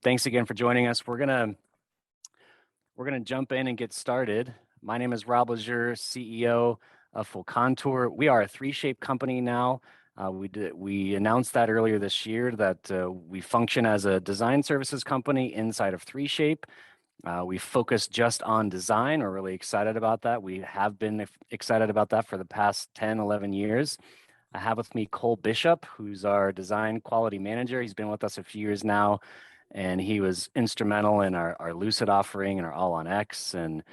Thanks again for joining us. We're gonna jump in and get started. My name is Rob Lejeune, CEO of FullContour. We are a 3Shape company now. We announced that earlier this year that we function as a design services company inside of 3Shape. We focus just on design. We're really excited about that. We have been excited about that for the past 10, 11 years. I have with me Cole Bishop, who's our design quality manager. He's been with us a few years now, and he was instrumental in our Lucid offering and our All on X and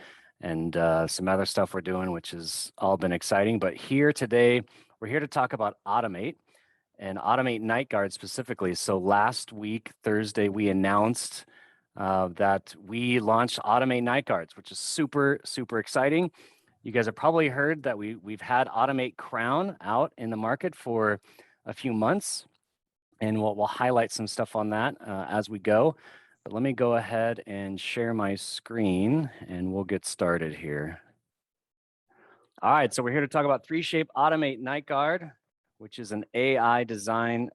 some other stuff we're doing, which has all been exciting. But here today, we're here to talk about Automate and Automate Nightguards specifically. So last week, Thursday, we announced that we launched Automate Nightguards, which is super, super exciting. You guys have probably heard that we've had Automate Crown out in the market for a few months, and we'll highlight some stuff on that as we go. But let me go ahead and share my screen, and we'll get started here. All right, so we're here to talk about 3Shape Automate Nightguard, which is an AI design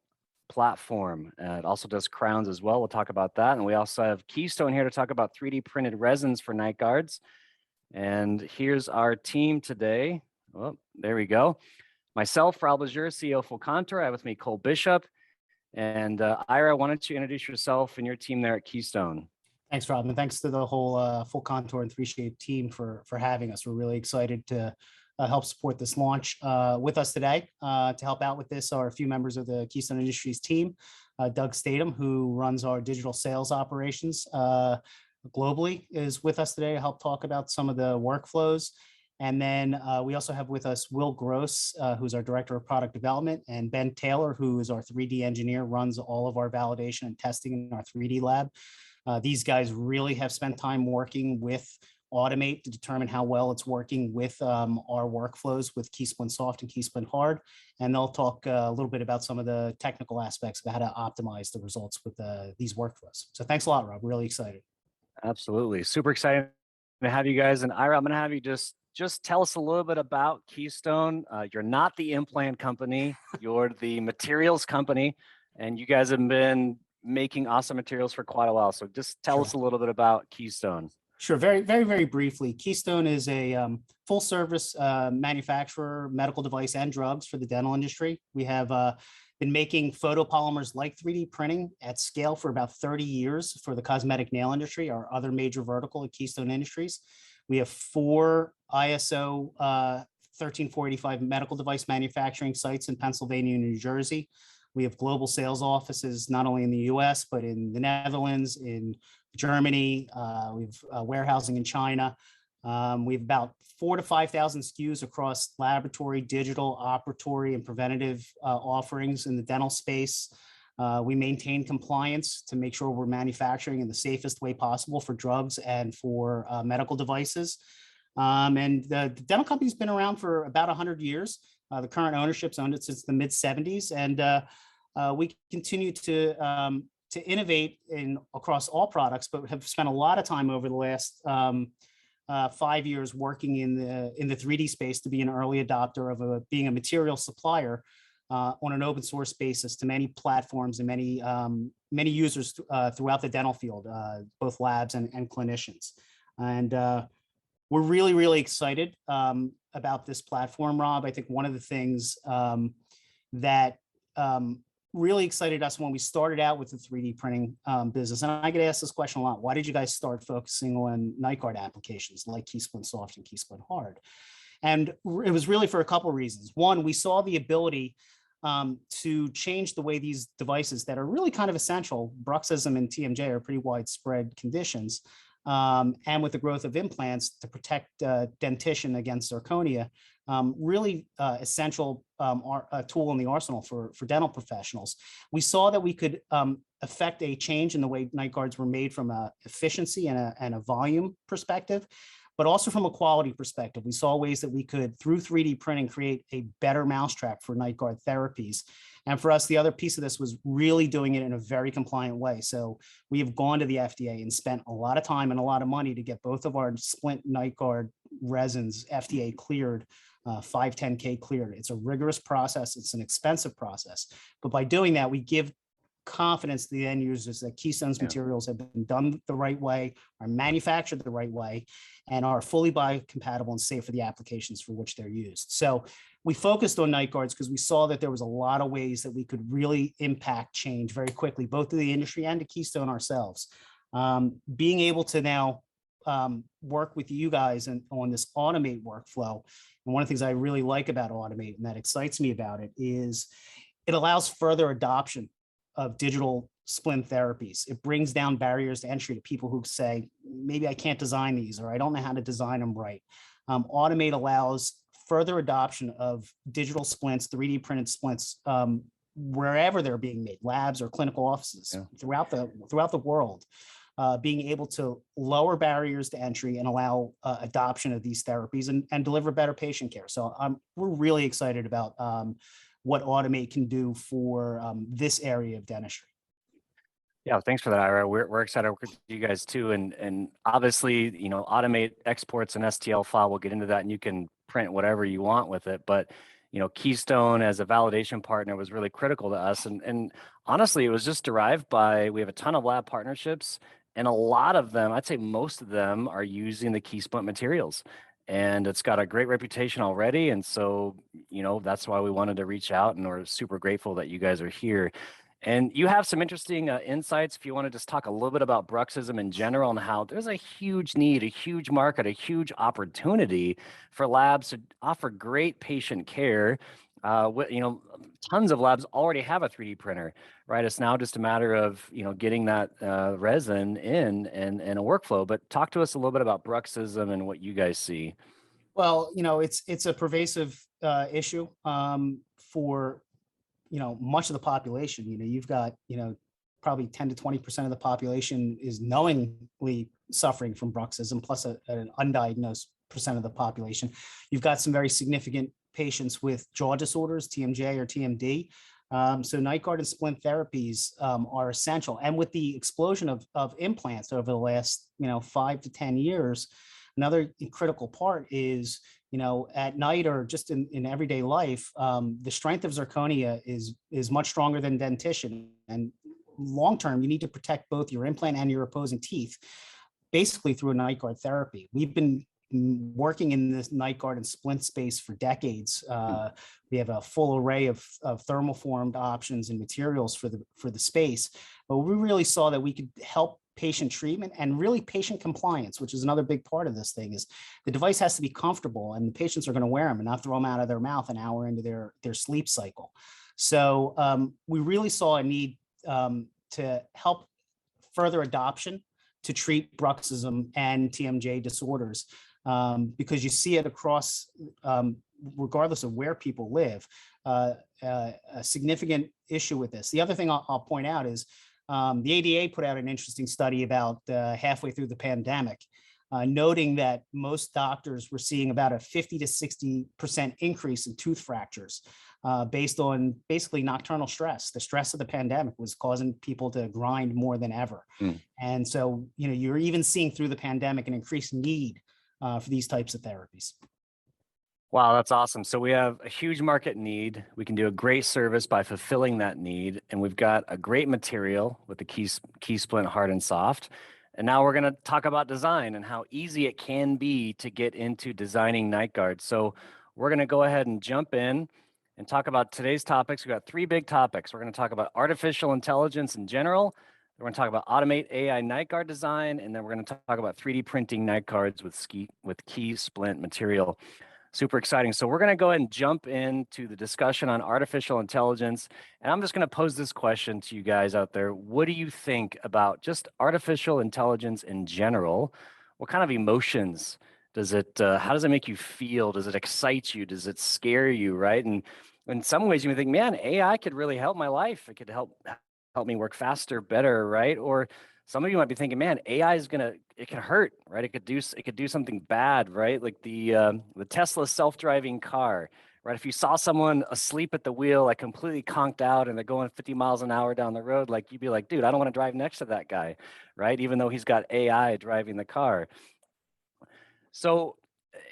platform. It also does crowns as well. We'll talk about that. And we also have Keystone here to talk about 3D printed resins for night guards. And here's our team today. Oh, there we go. Myself, Rob Lejeune, CEO of FullContour. I have with me Cole Bishop. And Ira, why don't you introduce yourself and your team there at Keystone? Thanks, Rob, and thanks to the whole FullContour and 3Shape team for having us. We're really excited to help support this launch. With us today to help out with this are a few members of the Keystone Industries team. Doug Statham, who runs our digital sales operations globally, is with us today to help talk about some of the workflows. And then we also have with us Will Gross, who's our Director of Product Development, and Ben Taylor, who is our 3D engineer, runs all of our validation and testing in our 3D lab. These guys really have spent time working with Automate to determine how well it's working with our workflows with KeyPrint Soft and KeyPrint Hard. And they'll talk a little bit about some of the technical aspects of how to optimize the results with these workflows. So thanks a lot, Rob. Really excited. Absolutely. Super excited to have you guys. And Ira, I'm going to have you just tell us a little bit about Keystone. You're not the implant company, you're the materials company, and you guys have been making awesome materials for quite a while. So just tell us a little bit about Keystone. Sure. Very, very, very briefly. Keystone is a full service manufacturer, medical device and drugs for the dental industry. We have been making photopolymers like 3D printing at scale for about 30 years for the cosmetic nail industry, our other major vertical at Keystone Industries. We have 4 ISO 13485 medical device manufacturing sites in Pennsylvania and New Jersey. We have global sales offices, not only in the US, but in the Netherlands, in Germany. We have warehousing in China. We have about 4,000 to 5,000 SKUs across laboratory, digital, operatory, and preventative offerings in the dental space. We maintain compliance to make sure we're manufacturing in the safest way possible for drugs and for medical devices. And the dental company's been around for about 100 years. The current ownership's owned it since the mid 70s. And we continue to innovate across all products, but have spent a lot of time over the last 5 years working in the 3D space to be an early adopter of being a material supplier on an open source basis to many platforms and many users throughout the dental field, both labs and clinicians. And we're really, really excited about this platform, Rob. I think one of the things that really excited us when we started out with the 3D printing business, and I get asked this question a lot, why did you guys start focusing on night guard applications like KeyPrint Soft and KeyPrint Hard? And it was really for a couple of reasons. One, we saw the ability to change the way these devices that are really kind of essential, bruxism and TMJ are pretty widespread conditions, and with the growth of implants to protect dentition against zirconia, really essential tool in the arsenal for dental professionals. We saw that we could affect a change in the way night guards were made from an efficiency and a volume perspective, but also from a quality perspective. We saw ways that we could, through 3D printing, create a better mousetrap for night guard therapies. And for us, the other piece of this was really doing it in a very compliant way. So we have gone to the FDA and spent a lot of time and a lot of money to get both of our splint night guard resins FDA cleared, 510K cleared. It's a rigorous process. It's an expensive process. But by doing that, we give confidence to the end users that Keystone's Yeah. materials have been done the right way, are manufactured the right way, and are fully biocompatible and safe for the applications for which they're used. So we focused on night guards because we saw that there was a lot of ways that we could really impact change very quickly, both to the industry and to Keystone ourselves. Being able to now work with you guys on this Automate workflow. And one of the things I really like about Automate and that excites me about it is it allows further adoption of digital splint therapies. It brings down barriers to entry to people who say, maybe I can't design these, or I don't know how to design them right. Automate allows further adoption of digital splints, 3D printed splints, wherever they're being made, labs or clinical offices throughout the world. Being able to lower barriers to entry and allow adoption of these therapies and deliver better patient care. So we're really excited about what Automate can do for this area of dentistry. Yeah, thanks for that, Ira. We're excited to work with you guys too. And obviously, you know, Automate exports an STL file. We'll get into that, and you can print whatever you want with it. But, you know, Keystone as a validation partner was really critical to us. And honestly, it was just derived by, we have a ton of lab partnerships, and a lot of them, I'd say most of them, are using the KeySplint materials. And it's got a great reputation already. And so, you know, that's why we wanted to reach out, and we're super grateful that you guys are here. And you have some interesting insights. If you want to just talk a little bit about bruxism in general and how there's a huge need, a huge market, a huge opportunity for labs to offer great patient care. You know, tons of labs already have a 3D printer, right? It's now just a matter of, you know, getting that resin in and a workflow. But talk to us a little bit about bruxism and what you guys see. Well, you know, it's a pervasive issue for, you know, much of the population. You know, you've got, you know, probably 10 to 20% of the population is knowingly suffering from bruxism, plus an undiagnosed percent of the population. You've got some very significant patients with jaw disorders, TMJ or TMD. So night guard and splint therapies are essential. And with the explosion of implants over the last, you know, 5 to 10 years, another critical part is, you know, at night or just in everyday life, the strength of zirconia is much stronger than dentition. And long-term, you need to protect both your implant and your opposing teeth, basically through a night guard therapy. We've been working in this night guard and splint space for decades. We have a full array of thermoformed options and materials for the space, but we really saw that we could help patient treatment and really patient compliance, which is another big part of this thing. Is the device has to be comfortable, and the patients are going to wear them and not throw them out of their mouth an hour into their sleep cycle. So we really saw a need to help further adoption to treat bruxism and TMJ disorders, because you see it across, regardless of where people live, a significant issue with this. The other thing I'll point out is the ADA put out an interesting study about halfway through the pandemic, noting that most doctors were seeing about a 50 to 60% increase in tooth fractures based on basically nocturnal stress. The stress of the pandemic was causing people to grind more than ever. And so, you know, you're even seeing through the pandemic an increased need for these types of therapies. Wow, that's awesome. So we have a huge market need. We can do a great service by fulfilling that need. And we've got a great material with the KeySplint hard and soft. And now we're going to talk about design and how easy it can be to get into designing night guards. So we're going to go ahead and jump in and talk about today's topics. We've got 3 big topics. We're going to talk about artificial intelligence in general. We're going to talk about Automate AI night guard design. And then we're going to talk about 3D printing night guards with KeySplint material. Super exciting. So we're going to go ahead and jump into the discussion on artificial intelligence. And I'm just going to pose this question to you guys out there. What do you think about just artificial intelligence in general? What kind of emotions does it, how does it make you feel? Does it excite you? Does it scare you, right? And in some ways you may think, man, AI could really help my life. It could help me work faster, better, right? Or some of you might be thinking, man, AI is it can hurt, right? It could do something bad, right? Like the Tesla self-driving car, right? If you saw someone asleep at the wheel, like completely conked out, and they're going 50 miles an hour down the road, like you'd be like, dude, I don't want to drive next to that guy, right? Even though he's got AI driving the car. So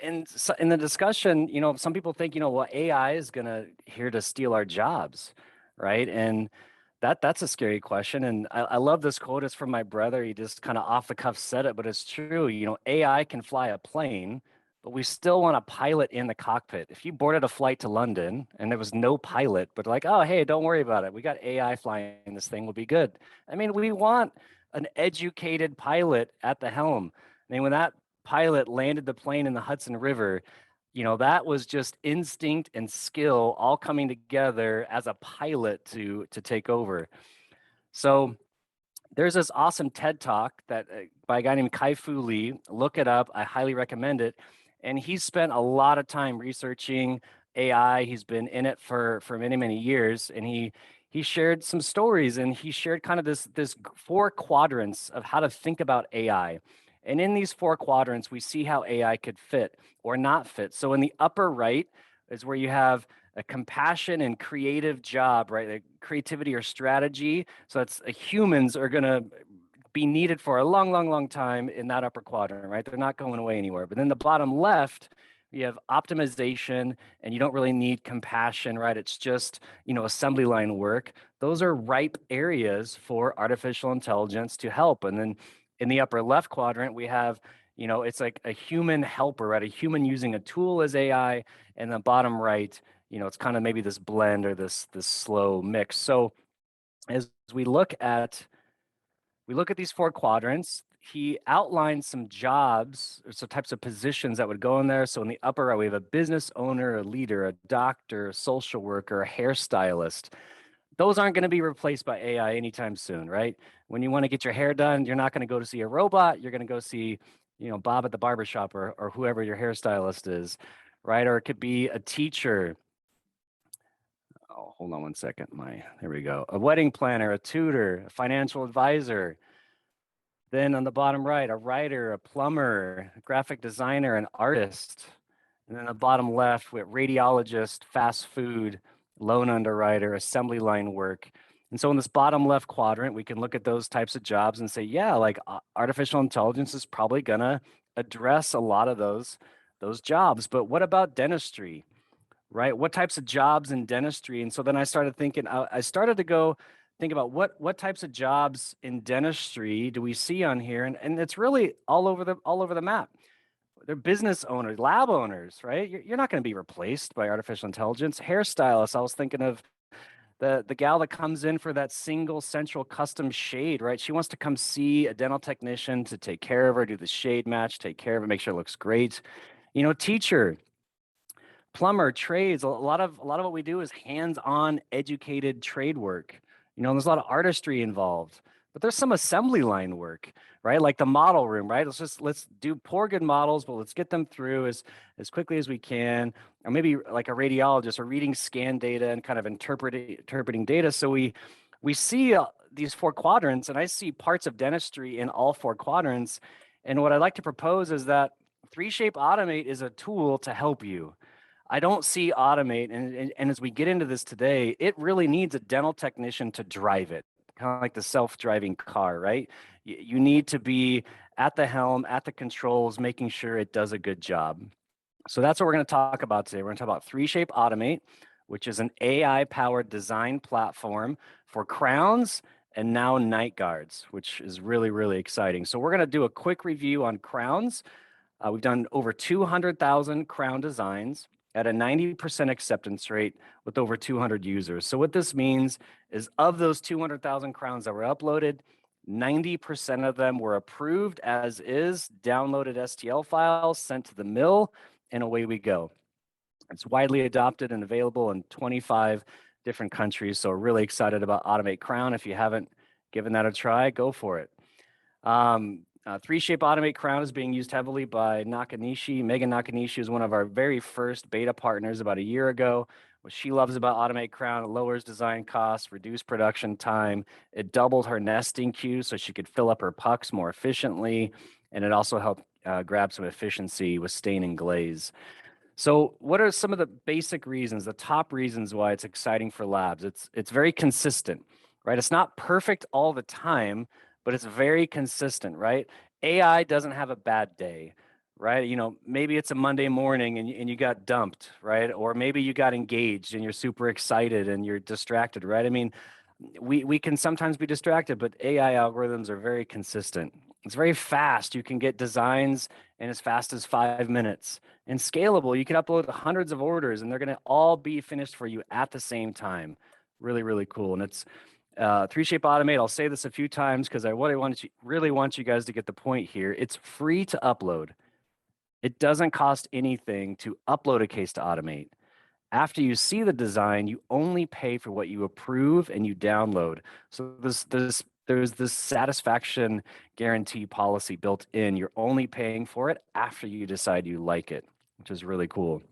in the discussion, you know, some people think, you know, well, AI is here to steal our jobs, right? And That's a scary question. And I love this quote. It's from my brother. He just kind of off the cuff said it, but it's true. You know, AI can fly a plane, but we still want a pilot in the cockpit. If you boarded a flight to London and there was no pilot, but like, oh, hey, don't worry about it. We got AI flying this thing, will be good. I mean, we want an educated pilot at the helm. I mean, when that pilot landed the plane in the Hudson River, you know, that was just instinct and skill all coming together as a pilot to take over. So there's this awesome TED talk that by a guy named Kai-Fu Lee. Look it up. I highly recommend it. And he's spent a lot of time researching AI. He's been in it for many, many years. And he shared some stories, and he shared kind of this four quadrants of how to think about AI. And in these four quadrants, we see how AI could fit or not fit. So in the upper right is where you have a compassion and creative job, right? Like creativity or strategy. So that's humans are going to be needed for a long, long, long time in that upper quadrant, right? They're not going away anywhere. But then the bottom left, you have optimization, and you don't really need compassion, right? It's just, you know, assembly line work. Those are ripe areas for artificial intelligence to help. And then in the upper left quadrant, we have, you know, it's like a human helper, right? A human using a tool as AI. And the bottom right, you know, it's kind of maybe this blend or this slow mix. So as we look at these four quadrants, he outlined some jobs or some types of positions that would go in there. So in the upper right, we have a business owner, a leader, a doctor, a social worker, a hairstylist. Those aren't going to be replaced by AI anytime soon, right? When you want to get your hair done, you're not going to go to see a robot. You're going to go see, you know, Bob at the barbershop or whoever your hairstylist is, right? Or it could be a teacher. Oh, hold on one second. There we go. A wedding planner, a tutor, a financial advisor. Then on the bottom right, a writer, a plumber, a graphic designer, an artist. And then the bottom left with radiologist, fast food, loan underwriter, assembly line work. And so in this bottom left quadrant, we can look at those types of jobs and say, yeah, like artificial intelligence is probably gonna address a lot of those jobs. But what about dentistry? Right? What types of jobs in dentistry? And so then I started thinking, I started to go think about what types of jobs in dentistry do we see on here? And it's really all over the map. They're business owners, lab owners, right? You're not going to be replaced by artificial intelligence. Hairstylists, I was thinking of the gal that comes in for that single central custom shade, right? She wants to come see a dental technician to take care of her, do the shade match, take care of it, make sure it looks great. You know, teacher, plumber, trades, a lot of what we do is hands-on educated trade work. You know, there's a lot of artistry involved, but there's some assembly line work, right? Like the model room, right? Let's do poor good models, but let's get them through as quickly as we can. Or maybe like a radiologist or reading scan data and kind of interpreting data. So we see these four quadrants, and I see parts of dentistry in all four quadrants. And what I'd like to propose is that 3Shape Automate is a tool to help you. I don't see Automate, and as we get into this today, it really needs a dental technician to drive it, kind of like the self-driving car, right? You need to be at the helm, at the controls, making sure it does a good job. So that's what we're going to talk about today. We're going to talk about 3Shape Automate, which is an AI-powered design platform for crowns and now night guards, which is really, really exciting. So we're going to do a quick review on crowns. We've done over 200,000 crown designs at a 90% acceptance rate with over 200 users. So what this means is of those 200,000 crowns that were uploaded, 90% of them were approved as is, downloaded STL files, sent to the mill, and away we go. It's widely adopted and available in 25 different countries. So we're really excited about Automate Crown. If you haven't given that a try, go for it. 3Shape Automate Crown is being used heavily by Nakanishi. Megan Nakanishi is one of our very first beta partners about a year ago. What she loves about Automate Crown, it lowers design costs, reduce production time. It doubled her nesting queue so she could fill up her pucks more efficiently. And it also helped grab some efficiency with stain and glaze. So what are some of the basic reasons, the top reasons why it's exciting for labs? It's very consistent, right? It's not perfect all the time, but it's very consistent, right? AI doesn't have a bad day, right? You know, maybe it's a Monday morning and you got dumped, right? Or maybe you got engaged and you're super excited and you're distracted, right? I mean, we can sometimes be distracted, but AI algorithms are very consistent. It's very fast. You can get designs in as fast as 5 minutes. And scalable, you can upload hundreds of orders and they're going to all be finished for you at the same time. Really, really cool. And it's 3Shape Automate. I'll say this a few times because I really want you guys to get the point here. It's free to upload. It doesn't cost anything to upload a case to Automate. After you see the design, you only pay for what you approve and you download. So there's this satisfaction guarantee policy built in. You're only paying for it after you decide you like it, which is really cool.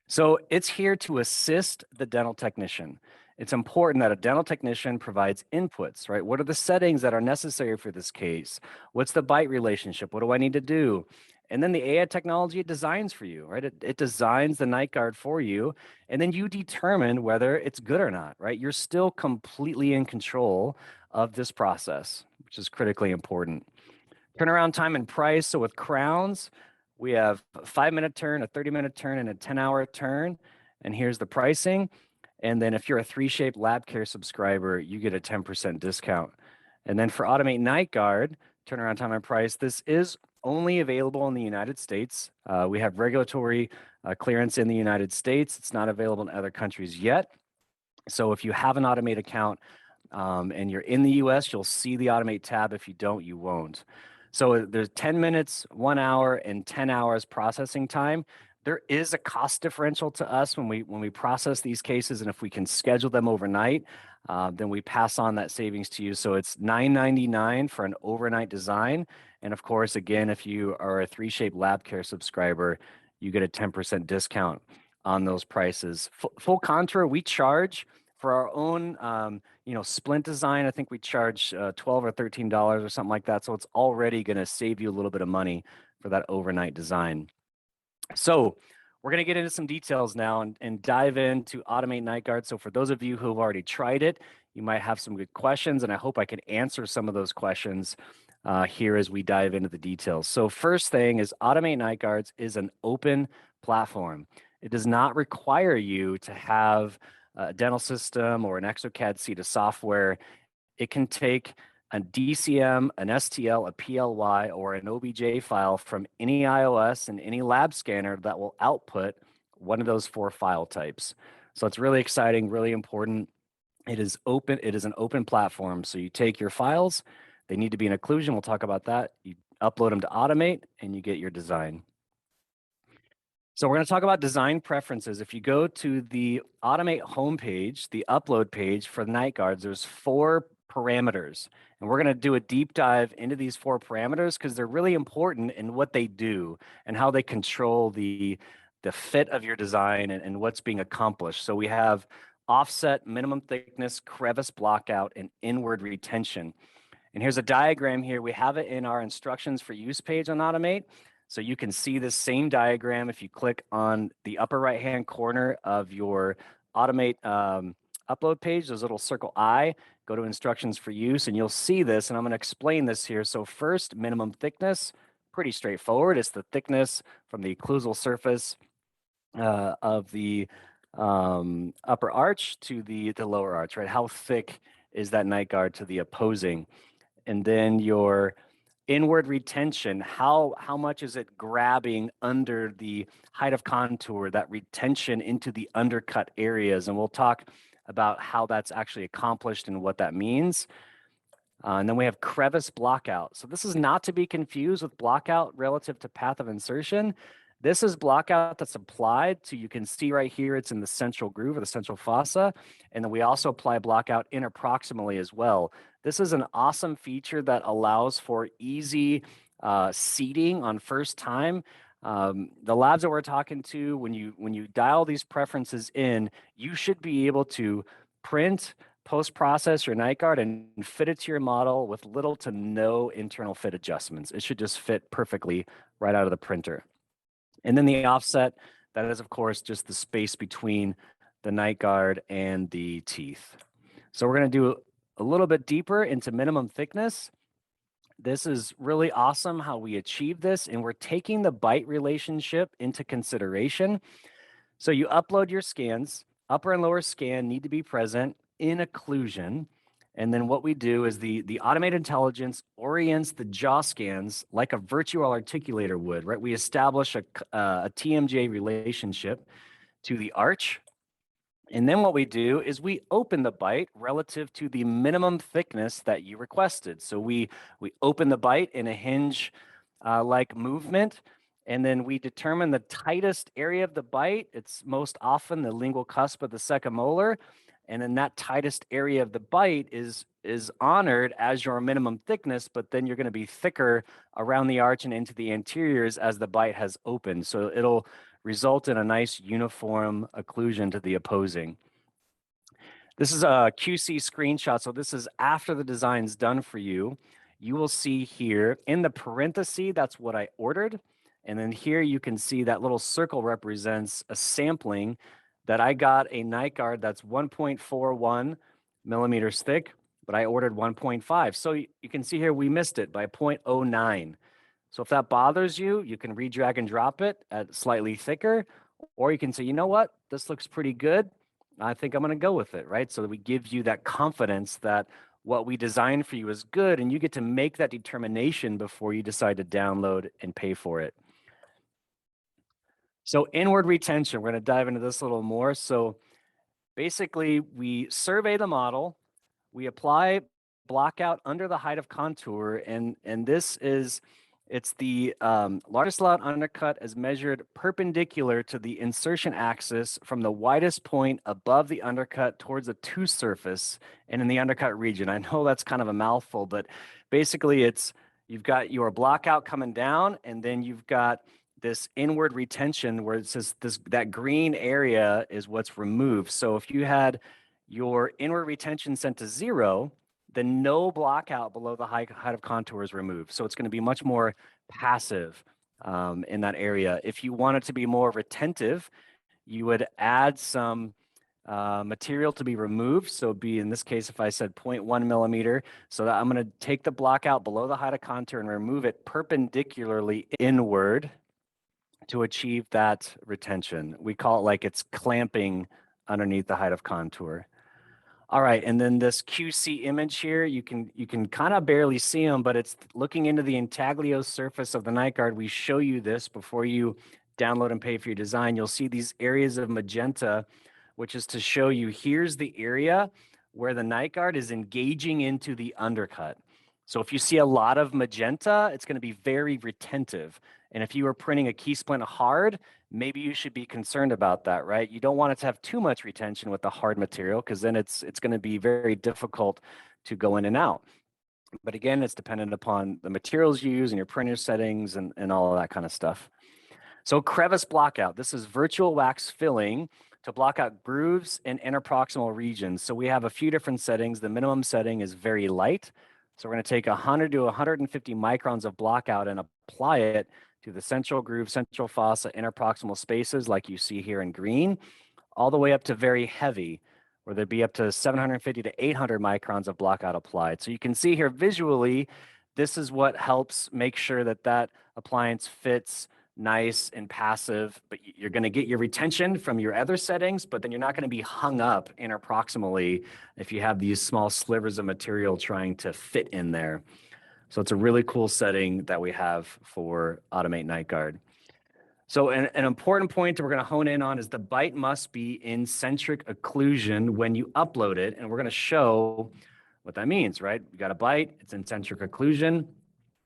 So it's here to assist the dental technician. It's important that a dental technician provides inputs, right? What are the settings that are necessary for this case? What's the bite relationship? What do I need to do? And then the AI technology it designs for you, right? It designs the night guard for you, and then you determine whether it's good or not, right? You're still completely in control of this process, which is critically important. Turnaround time and price. So with crowns, we have a 5-minute turn, a 30-minute turn, and a 10-hour turn. And here's the pricing. And then if you're a 3Shape Lab Care subscriber, you get a 10% discount. And then for Automate Nightguard, turnaround time and price, this is only available in the United States. We have regulatory clearance in the United States. It's not available in other countries yet. So if you have an Automate account and you're in the US, you'll see the Automate tab. If you don't, you won't. So there's 10 minutes, 1 hour, and 10 hours processing time. There is a cost differential to us when we process these cases, and if we can schedule them overnight, then we pass on that savings to you. So it's $9.99 for an overnight design. And of course, again, if you are a 3Shape Lab Care subscriber, you get a 10% discount on those prices. FullContour, we charge for our own splint design. I think we charge $12 or $13 or something like that. So it's already going to save you a little bit of money for that overnight design. So we're going to get into some details now and dive into Automate Nightguard. So for those of you who have already tried it, you might have some good questions, and I hope I can answer some of those questions here as we dive into the details. So first thing is Automate Nightguards is an open platform. It does not require you to have a dental system or an exocad suite of software. It can take a DCM, an STL, a PLY, or an OBJ file from any iOS and any lab scanner that will output one of those 4 file types. So it's really exciting, really important. It is open. It is an open platform. So you take your files, they need to be in occlusion. We'll talk about that. You upload them to Automate and you get your design. So we're going to talk about design preferences. If you go to the Automate homepage, the upload page for the night guards, there's 4 parameters. And we're going to do a deep dive into these 4 parameters because they're really important in what they do and how they control the fit of your design and what's being accomplished. So we have offset, minimum thickness, crevice blockout, and inward retention. And here's a diagram here. We have it in our instructions for use page on Automate. So you can see this same diagram if you click on the upper right-hand corner of your Automate upload page, there's a little circle I, go to instructions for use, and you'll see this, and I'm going to explain this here. So first, minimum thickness, pretty straightforward. It's the thickness from the occlusal surface of the upper arch to the lower arch, right? How thick is that night guard to the opposing? And then your inward retention, how much is it grabbing under the height of contour, that retention into the undercut areas? And we'll talk about how that's actually accomplished and what that means. And then we have crevice blockout. So this is not to be confused with blockout relative to path of insertion. This is blockout that's applied to, you can see right here, it's in the central groove or the central fossa. And then we also apply blockout interproximally as well. This is an awesome feature that allows for easy seating on first time. The labs that we're talking to, when you dial these preferences in, you should be able to print, post-process your night guard and fit it to your model with little to no internal fit adjustments. It should just fit perfectly right out of the printer. And then the offset, that is, of course, just the space between the night guard and the teeth. So we're going to do a little bit deeper into minimum thickness. This is really awesome how we achieve this, and we're taking the bite relationship into consideration. So you upload your scans. Upper and lower scan need to be present. in occlusion. And then what we do is the automated intelligence orients the jaw scans like a virtual articulator would, right? We establish a TMJ relationship to the arch. And then what we do is we open the bite relative to the minimum thickness that you requested. So we open the bite in a hinge like movement, and then we determine the tightest area of the bite. It's most often the lingual cusp of the second molar. And then that tightest area of the bite is honored as your minimum thickness, but then you're going to be thicker around the arch and into the anteriors as the bite has opened. So it'll result in a nice uniform occlusion to the opposing. This is a QC screenshot. So this is after the design's done for you. You will see here in the parenthesis, that's what I ordered. And then here you can see that little circle represents a sampling that I got a night guard that's 1.41 millimeters thick, but I ordered 1.5. So you can see here we missed it by 0.09. So if that bothers you, you can re-drag and drop it at slightly thicker, or you can say, you know what, this looks pretty good. I think I'm going to go with it, right? So that we give you that confidence that what we designed for you is good, and you get to make that determination before you decide to download and pay for it. So inward retention, we're going to dive into this a little more. So basically, we survey the model, we apply blockout under the height of contour, and this is, it's the largest allowed undercut as measured perpendicular to the insertion axis from the widest point above the undercut towards the tooth surface and in the undercut region. I know that's kind of a mouthful, but basically it's, you've got your blockout coming down, and then you've got this inward retention where it says that green area is what's removed. So if you had your inward retention set to 0, then no blockout below the height of contour is removed. So it's going to be much more passive in that area. If you want it to be more retentive, you would add some material to be removed. So it'd be, in this case, if I said 0.1 millimeter, so that I'm going to take the blockout below the height of contour and remove it perpendicularly inward to achieve that retention. We call it like it's clamping underneath the height of contour. All right, and then this QC image here, you can kind of barely see them, but it's looking into the intaglio surface of the night guard. We show you this before you download and pay for your design. You'll see these areas of magenta, which is to show you here's the area where the night guard is engaging into the undercut. So if you see a lot of magenta, it's going to be very retentive. And if you are printing a key splint hard, maybe you should be concerned about that, right? You don't want it to have too much retention with the hard material, because then it's going to be very difficult to go in and out. But again, it's dependent upon the materials you use and your printer settings and all of that kind of stuff. So crevice blockout, this is virtual wax filling to block out grooves in interproximal regions. So we have a few different settings. The minimum setting is very light. So we're going to take 100 to 150 microns of blockout and apply it to the central groove, central fossa, interproximal spaces like you see here in green, all the way up to very heavy, where there'd be up to 750 to 800 microns of blockout applied. So you can see here visually, this is what helps make sure that that appliance fits nice and passive, but you're going to get your retention from your other settings, but then you're not going to be hung up interproximally if you have these small slivers of material trying to fit in there. So it's a really cool setting that we have for Automate Nightguard. So an important point that we're going to hone in on is the bite must be in centric occlusion when you upload it, and we're going to show what that means, right? You got a bite, it's in centric occlusion.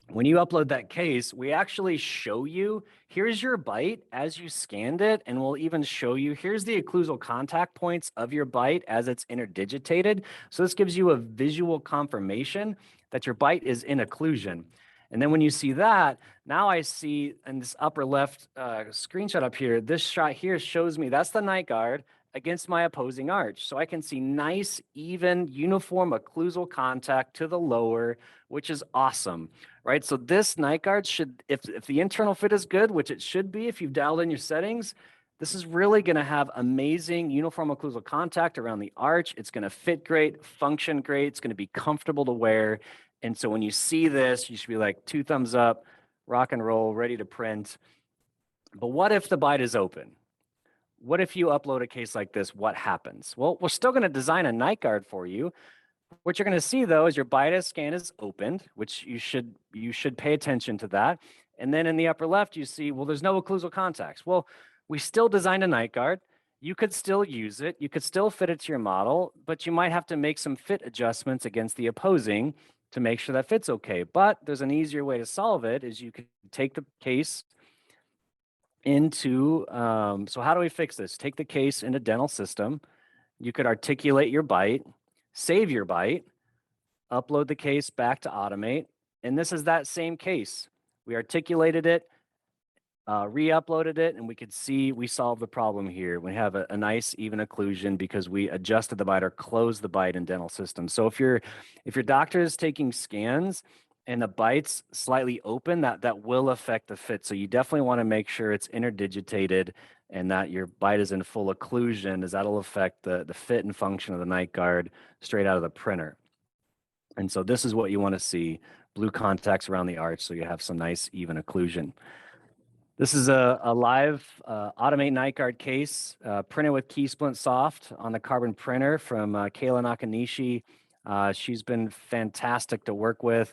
When you upload that case, we actually show you, here's your bite as you scanned it, and we'll even show you, here's the occlusal contact points of your bite as it's interdigitated. So this gives you a visual confirmation that your bite is in occlusion. And then when you see that, now I see in this upper left screenshot up here, this shot here shows me that's the night guard against my opposing arch. So I can see nice, even, uniform occlusal contact to the lower, which is awesome, right? So this night guard should, if the internal fit is good, which it should be if you've dialed in your settings, this is really going to have amazing uniform occlusal contact around the arch. It's going to fit great, function great. It's going to be comfortable to wear. And so when you see this, you should be like 2 thumbs up, rock and roll, ready to print. But what if the bite is open? what if you upload a case like this? What happens? Well, we're still going to design a night guard for you. What you're going to see though is your BIDA scan is opened, which you should pay attention to that. And then in the upper left, you see, well, there's no occlusal contacts. Well, we still designed a night guard. You could still use it. You could still fit it to your model, but you might have to make some fit adjustments against the opposing to make sure that fits okay. But there's an easier way to solve it is you could take the case into, so how do we fix this? Take the case into dental system. You could articulate your bite, save your bite, upload the case back to Automate. And this is that same case. We articulated it, re-uploaded it, and we could see we solved the problem here. We have a nice even occlusion because we adjusted the bite or closed the bite in dental system. So if your doctor is taking scans and the bite's slightly open, that will affect the fit. So you definitely want to make sure it's interdigitated and that your bite is in full occlusion, as that'll affect the fit and function of the night guard straight out of the printer. And so this is what you want to see, blue contacts around the arch so you have some nice even occlusion. This is a live Automate Nightguard case printed with KeySplint Soft on the carbon printer from Kayla Nakanishi. She's been fantastic to work with.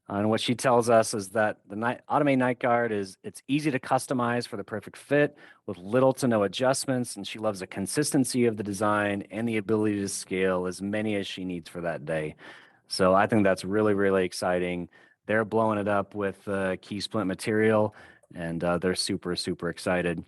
And what she tells us is that the Automate Nightguard it's easy to customize for the perfect fit with little to no adjustments. And she loves the consistency of the design and the ability to scale as many as she needs for that day. So I think that's really, really exciting. They're blowing it up with KeySplint material, and they're super, super excited.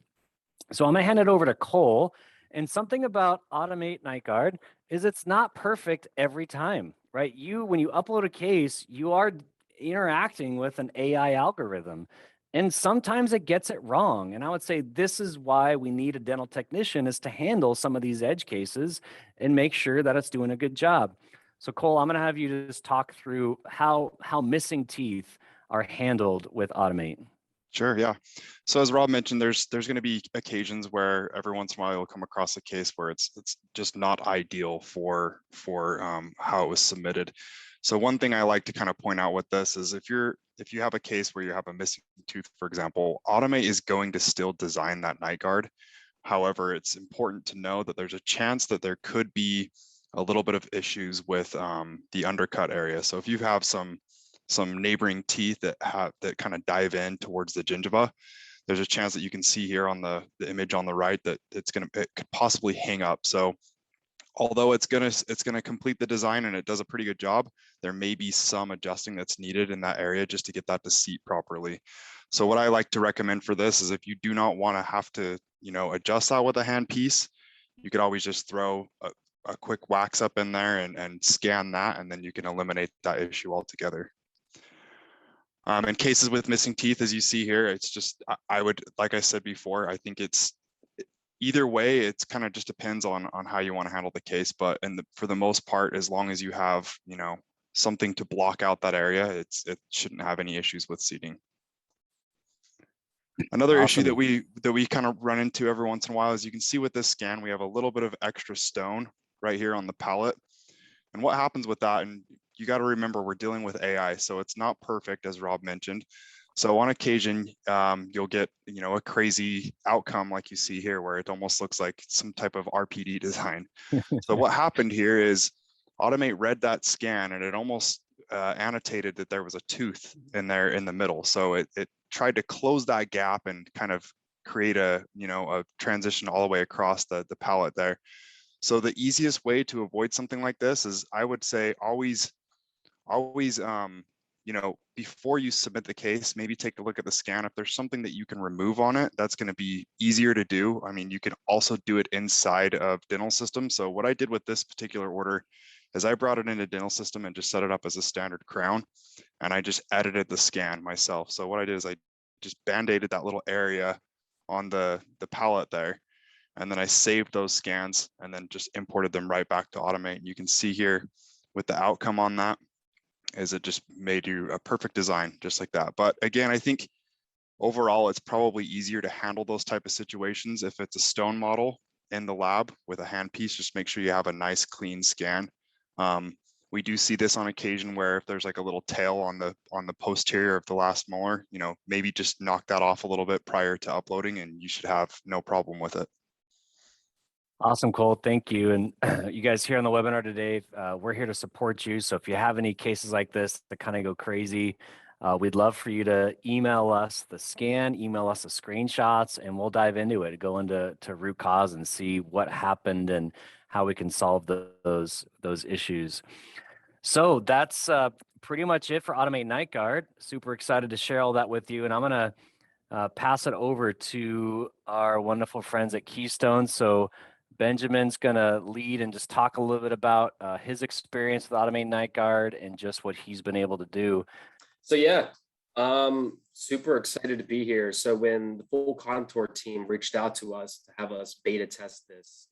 So I'm gonna hand it over to Cole. And something about Automate Nightguard is it's not perfect every time, right? When you upload a case, you are interacting with an AI algorithm. And sometimes it gets it wrong. And I would say this is why we need a dental technician, is to handle some of these edge cases and make sure that it's doing a good job. So Cole, I'm going to have you just talk through how missing teeth are handled with Automate. Sure, yeah. So as Rob mentioned, there's going to be occasions where every once in a while you'll come across a case where it's just not ideal for how it was submitted. So one thing I like to kind of point out with this is if you have a case where you have a missing tooth, for example, Automate is going to still design that night guard. However, it's important to know that there's a chance that there could be a little bit of issues with the undercut area. So if you have some neighboring teeth that kind of dive in towards the gingiva, there's a chance that you can see here on the image on the right that it could possibly hang up. So although it's gonna complete the design and it does a pretty good job, there may be some adjusting that's needed in that area just to get that to seat properly. So what I like to recommend for this is if you do not want to have to adjust that with a hand piece, you could always just throw a quick wax up in there and scan that, and then you can eliminate that issue altogether. In cases with missing teeth, as you see here, it's just, I would, like I said before, I think it's either way, it's kind of just depends on how you want to handle the case. But for the most part, as long as you have, something to block out that area, it shouldn't have any issues with seating. Another issue that we kind of run into every once in a while is you can see with this scan, we have a little bit of extra stone right here on the palette. And what happens with that, and you got to remember we're dealing with AI, so it's not perfect, as Rob mentioned. So on occasion, you'll get a crazy outcome like you see here, where it almost looks like some type of RPD design. So what happened here is Automate read that scan and it almost annotated that there was a tooth in there in the middle. So it tried to close that gap and kind of create a transition all the way across the palette there. So the easiest way to avoid something like this is, I would say, always, before you submit the case, maybe take a look at the scan. If there's something that you can remove on it, that's going to be easier to do. I mean, you can also do it inside of dental system. So what I did with this particular order is I brought it into dental system and just set it up as a standard crown, and I just edited the scan myself. So what I did is I just band-aided that little area on the palette there, and then I saved those scans and then just imported them right back to Automate. And you can see here with the outcome on that is it just made you a perfect design just like that. But again, I think overall, it's probably easier to handle those type of situations. If it's a stone model in the lab with a hand piece, just make sure you have a nice clean scan. We do see this on occasion where if there's like a little tail on the posterior of the last molar, maybe just knock that off a little bit prior to uploading and you should have no problem with it. Awesome, Cole. Thank you. And you guys here on the webinar today, we're here to support you. So if you have any cases like this that kind of go crazy, we'd love for you to email us the scan, email us the screenshots, and we'll dive into it, go into root cause and see what happened and how we can solve those issues. So that's pretty much it for Automate Nightguard. Super excited to share all that with you. And I'm going to pass it over to our wonderful friends at Keystone. So Benjamin's going to lead and just talk a little bit about his experience with Automate Nightguard and just what he's been able to do. So yeah, super excited to be here. So when the FullContour team reached out to us to have us beta test this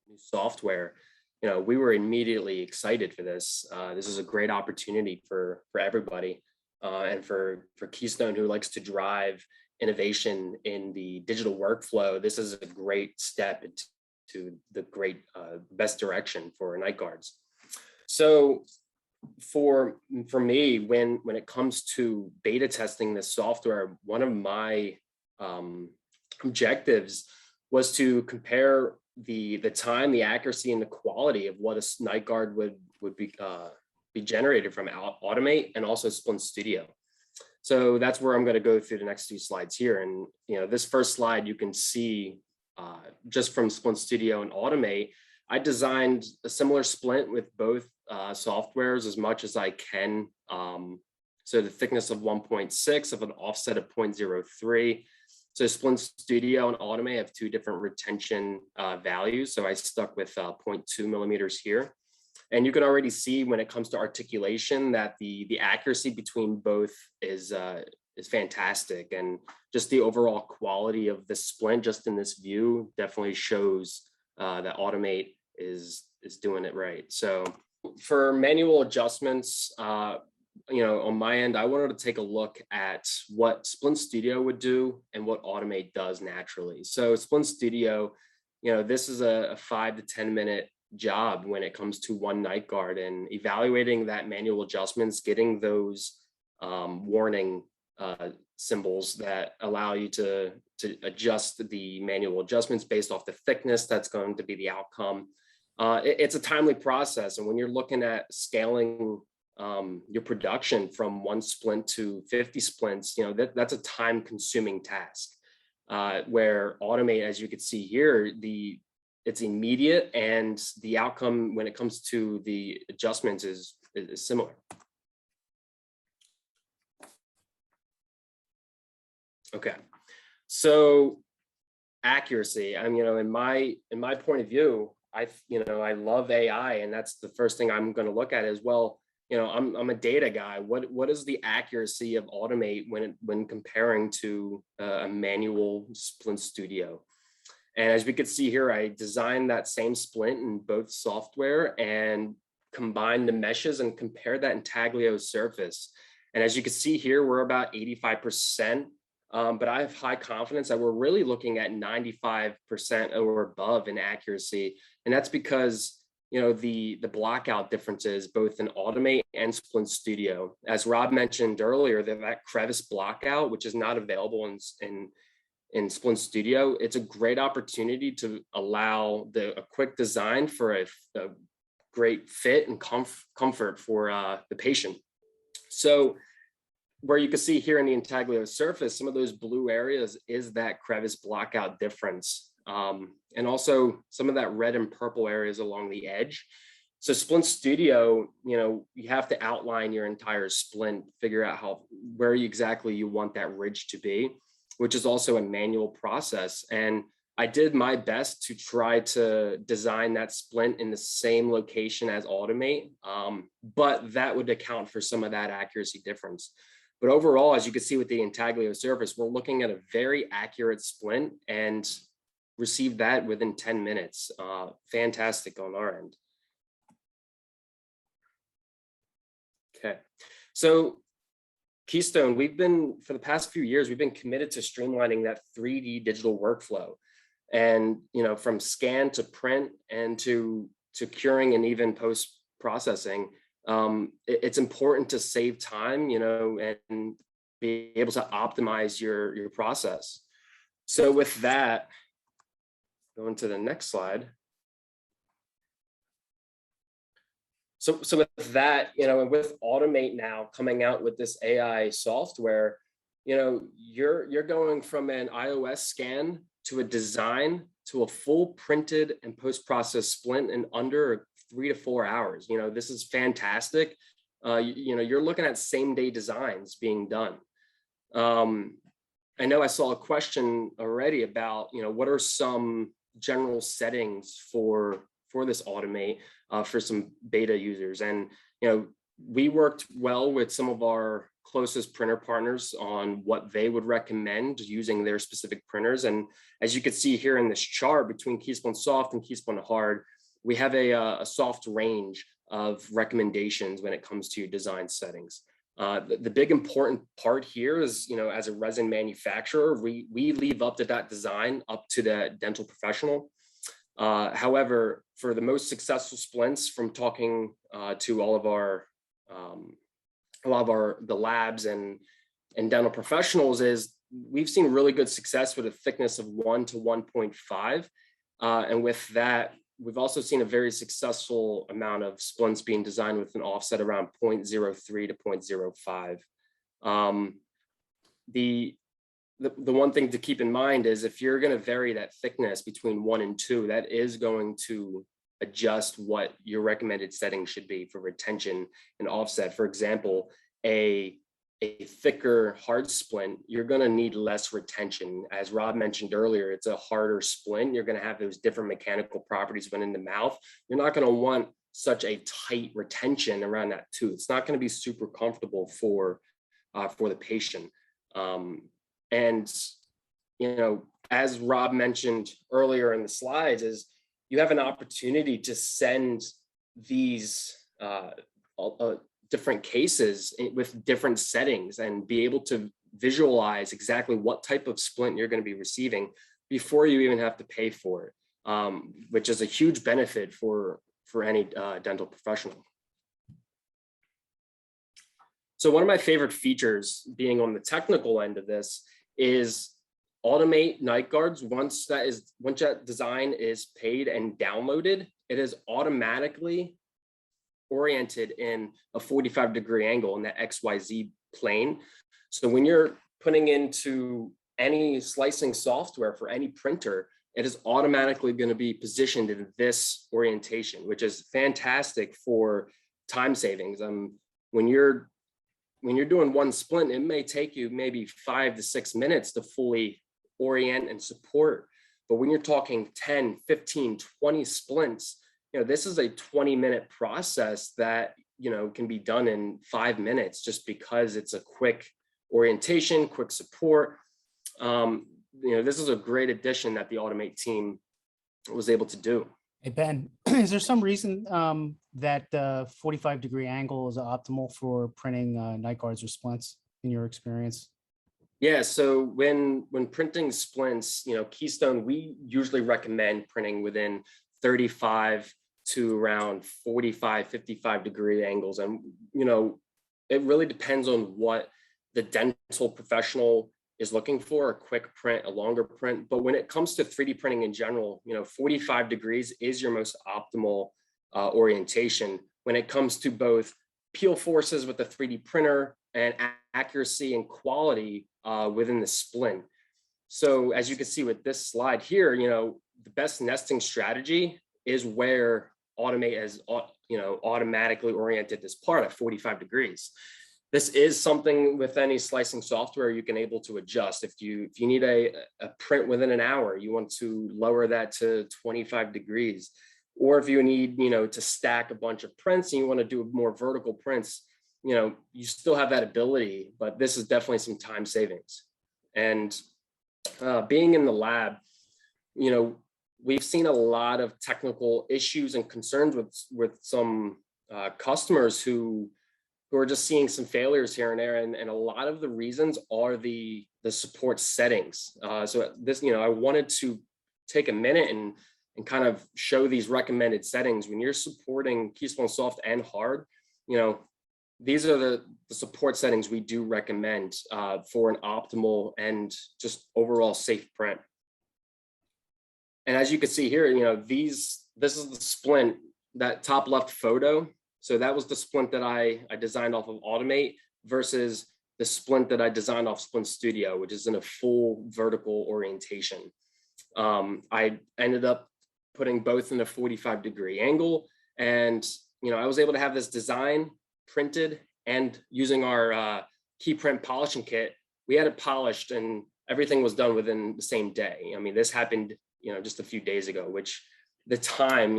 new software, we were immediately excited for this. This is a great opportunity for everybody, and for Keystone, who likes to drive innovation in the digital workflow. This is a great step into the great best direction for night guards. So for me, when it comes to beta testing this software, one of my objectives was to compare the time, the accuracy, and the quality of what a night guard would be generated from Automate and also Splint Studio. So that's where I'm going to go through the next few slides here. And this first slide, you can see just from Splint Studio and Automate, I designed a similar splint with both softwares as much as I can. So the thickness of 1.6 of an offset of 0.03. So Splint Studio and Automate have two different retention values. So I stuck with 0.2 millimeters here. And you can already see when it comes to articulation that the accuracy between both is fantastic. And just the overall quality of the splint just in this view definitely shows that Automate is doing it right. So for manual adjustments, on my end, I wanted to take a look at what Splint Studio would do and what Automate does naturally. So Splint Studio, this is a 5 to 10 minute job when it comes to one night guard, and evaluating that manual adjustments, getting those warning symbols that allow you to adjust the manual adjustments based off the thickness. That's going to be the outcome. It's a timely process, and when you're looking at scaling your production from 1 splint to 50 splints, that's a time-consuming task. Where Automate, as you can see here, it's immediate, and the outcome when it comes to the adjustments is similar. Okay, so accuracy. In my point of view, I love AI, and that's the first thing I'm going to look at as well. I'm a data guy. What is the accuracy of Automate when comparing to a manual Splint Studio? And as we could see here, I designed that same splint in both software and combined the meshes and compared that intaglio surface. And as you can see here, we're about 85%, but I have high confidence that we're really looking at 95% or above in accuracy. And that's because the blockout differences both in Automate and Splint Studio. As Rob mentioned earlier, that crevice blockout, which is not available in Splint Studio, it's a great opportunity to allow a quick design for a great fit and comfort for the patient. So where you can see here in the intaglio surface, some of those blue areas is that crevice blockout difference. And also some of that red and purple areas along the edge. So Splint Studio, you have to outline your entire splint, figure out where exactly you want that ridge to be, which is also a manual process. And I did my best to try to design that splint in the same location as Automate, but that would account for some of that accuracy difference. But overall, as you can see with the intaglio surface, we're looking at a very accurate splint and received that within 10 minutes. Fantastic on our end. Okay, so Keystone, for the past few years, we've been committed to streamlining that 3D digital workflow. And, from scan to print and to curing and even post-processing, it's important to save time, and be able to optimize your process. So with that, going to the next slide. So with that, and with Automate now coming out with this AI software, you're going from an iOS scan to a design to a full printed and post-process splint in under 3 to 4 hours. This is fantastic. You're looking at same day designs being done. I know I saw a question already about, what are some general settings for this Automate for some beta users. And, we worked well with some of our closest printer partners on what they would recommend using their specific printers. And as you can see here in this chart between Keystone Soft and Keystone Hard, we have a soft range of recommendations when it comes to design settings. The big important part here is, as a resin manufacturer, we leave up to that design up to the dental professional. However, for the most successful splints, from talking to all of our the labs and dental professionals, is we've seen really good success with a thickness of 1 to 1.5. And with that, we've also seen a very successful amount of splints being designed with an offset around 0.03 to 0.05. The one thing to keep in mind is if you're going to vary that thickness between 1 and 2, that is going to adjust what your recommended setting should be for retention and offset. For example, a thicker hard splint, you're going to need less retention. As Rob mentioned earlier, it's a harder splint. You're going to have those different mechanical properties when in the mouth. You're not going to want such a tight retention around that tooth. It's not going to be super comfortable for the patient. And, as Rob mentioned earlier in the slides, is you have an opportunity to send these different cases with different settings and be able to visualize exactly what type of splint you're going to be receiving before you even have to pay for it, which is a huge benefit for any dental professional. So one of my favorite features, being on the technical end of this, is Automate Nightguards. Once that design is paid and downloaded, it is automatically oriented in a 45-degree angle in the XYZ plane. So when you're putting into any slicing software for any printer, it is automatically going to be positioned in this orientation, which is fantastic for time savings. When you're doing one splint, it may take you maybe 5 to 6 minutes to fully orient and support. But when you're talking 10, 15, 20 splints, this is a 20-minute process that, can be done in 5 minutes just because it's a quick orientation, quick support. This is a great addition that the Automate team was able to do. Hey, Ben, is there some reason that 45-degree angle is optimal for printing night guards or splints in your experience? Yeah, so when printing splints, Keystone, we usually recommend printing within 35 to around 45, 55-degree angles. And, it really depends on what the dental professional is looking for, a quick print, a longer print. But when it comes to 3D printing in general, 45 degrees is your most optimal orientation when it comes to both peel forces with the 3D printer and accuracy and quality within the splint. So as you can see with this slide here, the best nesting strategy is where Automate has, automatically oriented this part at 45 degrees. This is something with any slicing software you can able to adjust. If you need a print within an hour, you want to lower that to 25 degrees. Or if you need, to stack a bunch of prints and you want to do more vertical prints, you still have that ability, but this is definitely some time savings. And being in the lab, we've seen a lot of technical issues and concerns with some customers who are just seeing some failures here and there. And a lot of the reasons are the support settings. So this, I wanted to take a minute and kind of show these recommended settings. When you're supporting Keystone Soft and Hard, these are the support settings we do recommend for an optimal and just overall safe print. And as you can see here, this is the splint, that top left photo So that was the splint that I designed off of Automate versus the splint that I designed off Splint Studio, which is in a full vertical orientation. I ended up putting both in a 45-degree angle, and I was able to have this design printed, and using our KeyPrint polishing kit, we had it polished and everything was done within the same day. I mean, this happened, just a few days ago, which the time,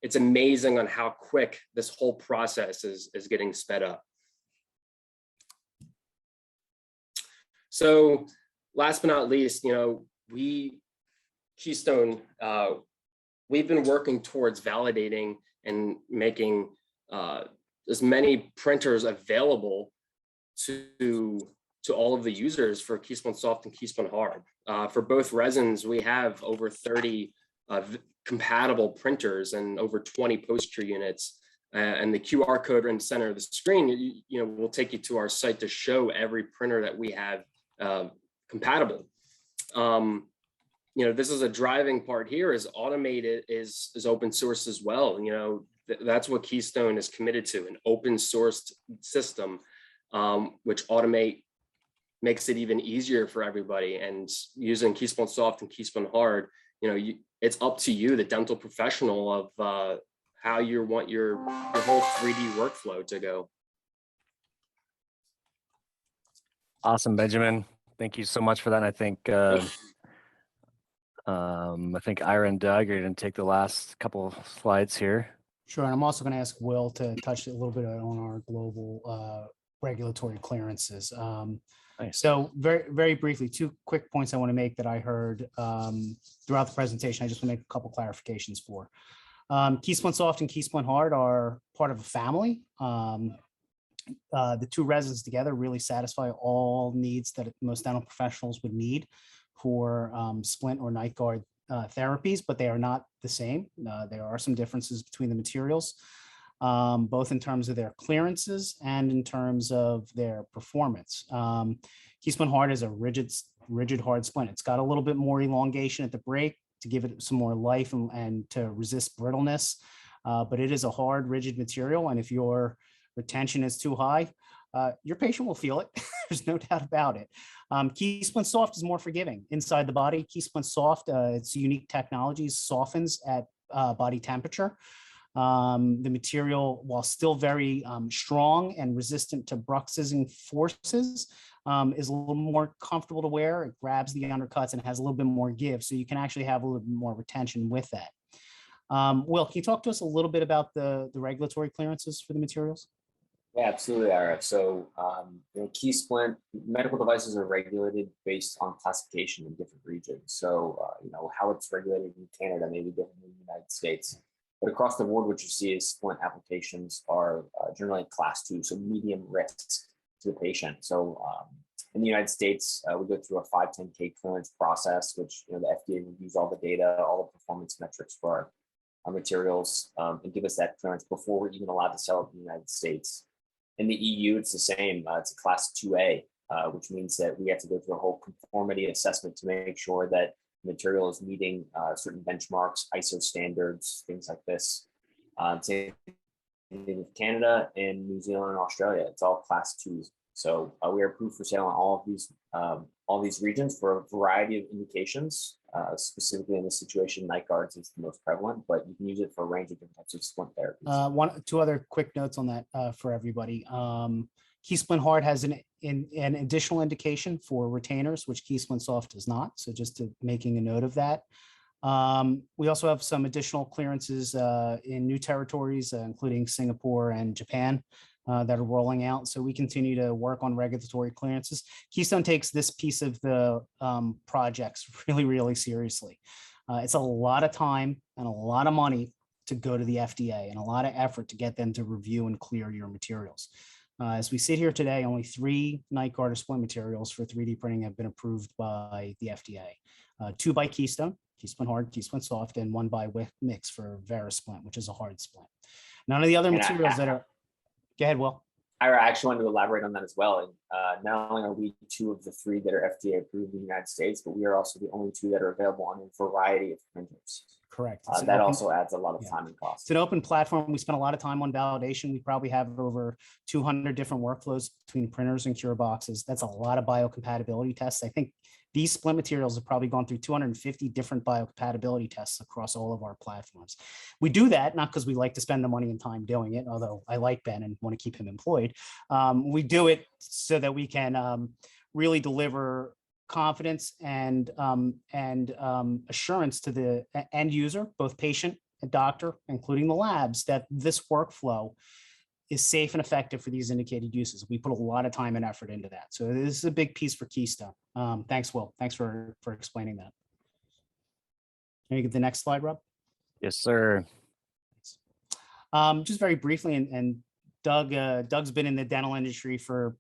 it's amazing on how quick this whole process is getting sped up. So last but not least, Keystone, we've been working towards validating and making as many printers available to all of the users for Keystone Soft and Keystone Hard. For both resins, we have over 30 compatible printers and over 20 post-cure units. And the QR code in the center of the screen, will take you to our site to show every printer that we have compatible. This is a driving part here. Is Automate is open source as well. That's what Keystone is committed to, an open sourced system, which Automate makes it even easier for everybody. And using Keystone Soft and Keystone Hard, it's up to you, the dental professional, of how you want your whole 3D workflow to go. Awesome, Benjamin. Thank you so much for that. And I think Ira and Doug are going to take the last couple of slides here. Sure, and I'm also going to ask Will to touch a little bit on our global regulatory clearances. Nice. So very, very briefly, 2 quick points I want to make that I heard throughout the presentation. I just want to make a couple clarifications for. Keystone Soft and Keystone Hard are part of a family. The 2 resins together really satisfy all needs that most dental professionals would need for splint or night guard therapies, but they are not the same. There are some differences between the materials, both in terms of their clearances and in terms of their performance. Keystone Hard is a rigid hard splint. It's got a little bit more elongation at the break to give it some more life and to resist brittleness, but it is a hard, rigid material, and if your retention is too high, your patient will feel it. There's no doubt about it. Keystone Soft is more forgiving inside the body. Keystone Soft, its unique technologies, softens at body temperature. The material, while still very strong and resistant to bruxism forces, is a little more comfortable to wear. It grabs the undercuts and has a little bit more give, so you can actually have a little bit more retention with that. Will, can you talk to us a little bit about the regulatory clearances for the materials? Yeah, absolutely, Ira. So, key splint medical devices are regulated based on classification in different regions. So, how it's regulated in Canada may be different in the United States. But across the board, what you see is splint applications are generally class 2, so medium risk to the patient. So, in the United States, we go through a 510(k) clearance process, which the FDA reviews all the data, all the performance metrics for our materials, and give us that clearance before we're even allowed to sell it in the United States. In the EU, it's the same. It's a class 2A, which means that we have to go through a whole conformity assessment to make sure that the material is meeting certain benchmarks, ISO standards, things like this. Same thing with Canada and New Zealand and Australia. It's all class 2s. So we are approved for sale in all these regions for a variety of indications. Specifically in this situation, night guards is the most prevalent, but you can use it for a range of different types of splint therapies. 2 other quick notes on that for everybody. Keystone Hard has an additional indication for retainers, which Keystone Soft does not. So just making a note of that. We also have some additional clearances in new territories, including Singapore and Japan, that are rolling out. So we continue to work on regulatory clearances. Keystone takes this piece of the projects really, really seriously. It's a lot of time and a lot of money to go to the FDA and a lot of effort to get them to review and clear your materials. As we sit here today, only 3 night guard or splint materials for 3D printing have been approved by the FDA. 2 by Keystone, Keystone Hard, Keystone Soft, and 1 by Mix for Verisplint, which is a hard splint. None of the other materials that are, go ahead, Will. I actually wanted to elaborate on that as well. And not only are we 2 of the 3 that are FDA approved in the United States, but we are also the only 2 that are available on a variety of printers. Correct. It's an That open- also adds a lot of yeah. time and cost. It's an open platform. We spend a lot of time on validation. We probably have over 200 different workflows between printers and cure boxes. That's a lot of biocompatibility tests. I think these splint materials have probably gone through 250 different biocompatibility tests across all of our platforms. We do that not because we like to spend the money and time doing it, although I like Ben and want to keep him employed. We do it so that we can really deliver confidence and assurance to the end user, both patient and doctor, including the labs, that this workflow is safe and effective for these indicated uses. We put a lot of time and effort into that. So this is a big piece for Keystone. Thanks, Will. Thanks for explaining that. Can you get the next slide, Rob? Yes, sir. Just very briefly, and Doug's been in the dental industry for